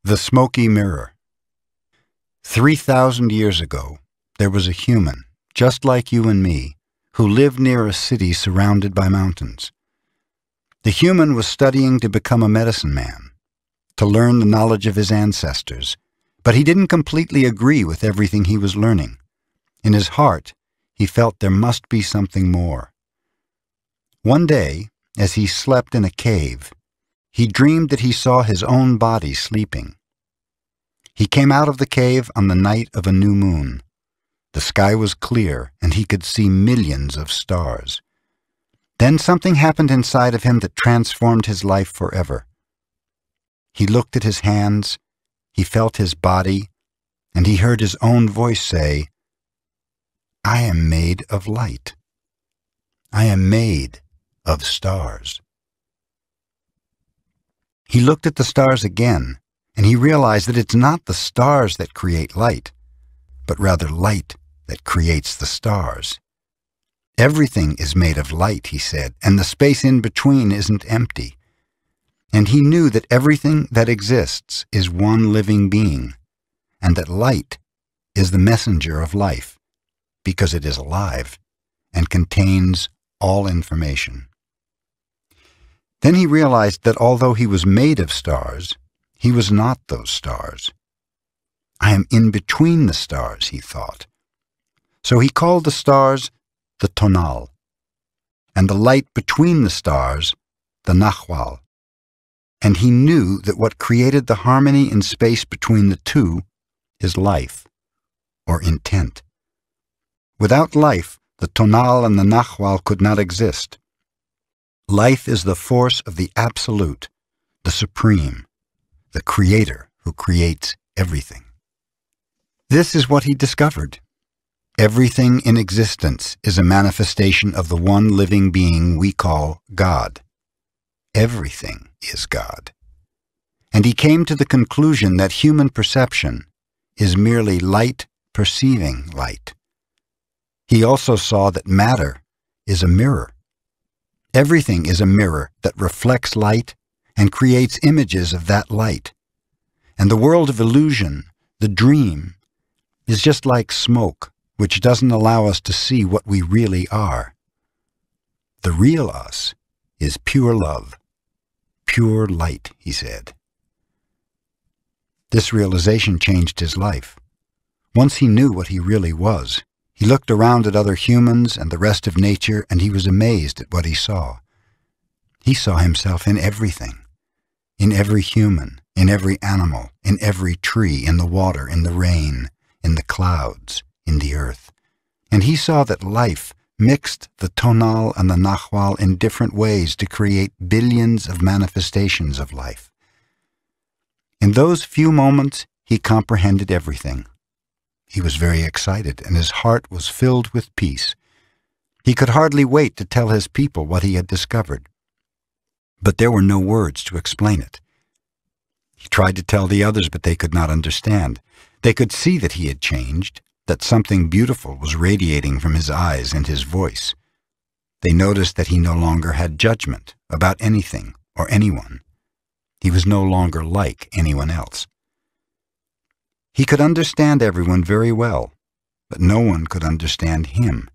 The Smokey Mirror. 3,000 years ago, there was a human, just like you and me, who lived near a city surrounded by mountains. The human was studying to become a medicine man, to learn the knowledge of his ancestors, but he didn't completely agree with everything he was learning. In his heart, he felt there must be something more. One day, as he slept in a cave, he dreamed that he saw his own body sleeping. He came out of the cave on the night of a new moon. The sky was clear, and he could see millions of stars. Then something happened inside of him that transformed his life forever. He looked at his hands, he felt his body, and he heard his own voice say, "I am made of light. I am made of stars." He looked at the stars again, and he realized that it's not the stars that create light, but rather light that creates the stars. Everything is made of light, he said, and the space in between isn't empty. And he knew that everything that exists is one living being, and that light is the messenger of life, because it is alive and contains all information. Then he realized that although he was made of stars, he was not those stars. I am in between the stars, he thought. So he called the stars the tonal, and the light between the stars the nahual. And he knew that what created the harmony in space between the two is life, or intent. Without life, the tonal and the nahual could not exist. Life is the force of the absolute, the supreme, the creator who creates everything. This is what he discovered. Everything in existence is a manifestation of the one living being we call God. Everything is God. And he came to the conclusion that human perception is merely light perceiving light. He also saw that matter is a mirror. Everything is a mirror that reflects light and creates images of that light. And the world of illusion, the dream, is just like smoke, which doesn't allow us to see what we really are. The real us is pure love, pure light, he said. This realization changed his life. Once he knew what he really was, he looked around at other humans and the rest of nature, and he was amazed at what he saw. He saw himself in everything, in every human, in every animal, in every tree, in the water, in the rain, in the clouds, in the earth. And he saw that life mixed the tonal and the nahual in different ways to create billions of manifestations of life. In those few moments, he comprehended everything. He was very excited, and his heart was filled with peace. He could hardly wait to tell his people what he had discovered. But there were no words to explain it. He tried to tell the others, but they could not understand. They could see that he had changed, that something beautiful was radiating from his eyes and his voice. They noticed that he no longer had judgment about anything or anyone. He was no longer like anyone else. He could understand everyone very well, but no one could understand him.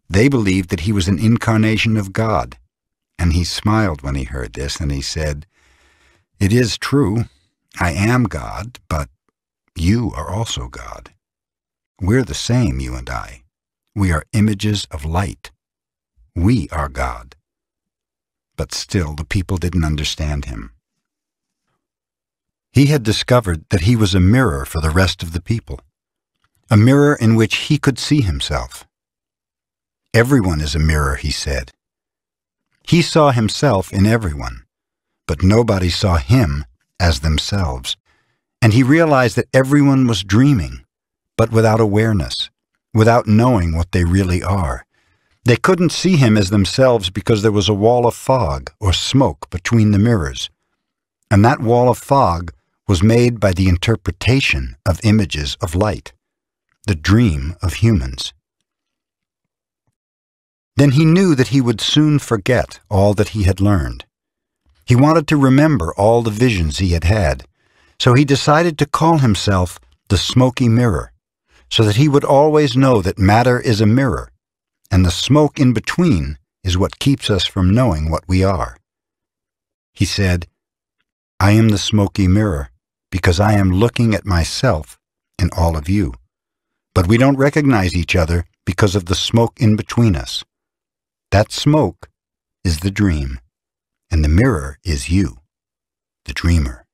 They believed that he was an incarnation of God, and he smiled when he heard this, and he said, "It is true, I am God, but you are also God. We're the same, you and I. We are images of light. We are God." But still, the people didn't understand him. He had discovered that he was a mirror for the rest of the people, a mirror in which he could see himself. Everyone is a mirror, he said. He saw himself in everyone, but nobody saw him as themselves. And he realized that everyone was dreaming, but without awareness, without knowing what they really are. They couldn't see him as themselves because there was a wall of fog or smoke between the mirrors. And that wall of fog was made by the interpretation of images of light, the dream of humans. Then he knew that he would soon forget all that he had learned. He wanted to remember all the visions he had had, So he decided to call himself the Smokey Mirror, so that he would always know that matter is a mirror, and the smoke in between is what keeps us from knowing what we are. He said, "I am the Smokey Mirror because I am looking at myself in all of you. But we don't recognize each other because of the smoke in between us. That smoke is the dream, and the mirror is you, the dreamer."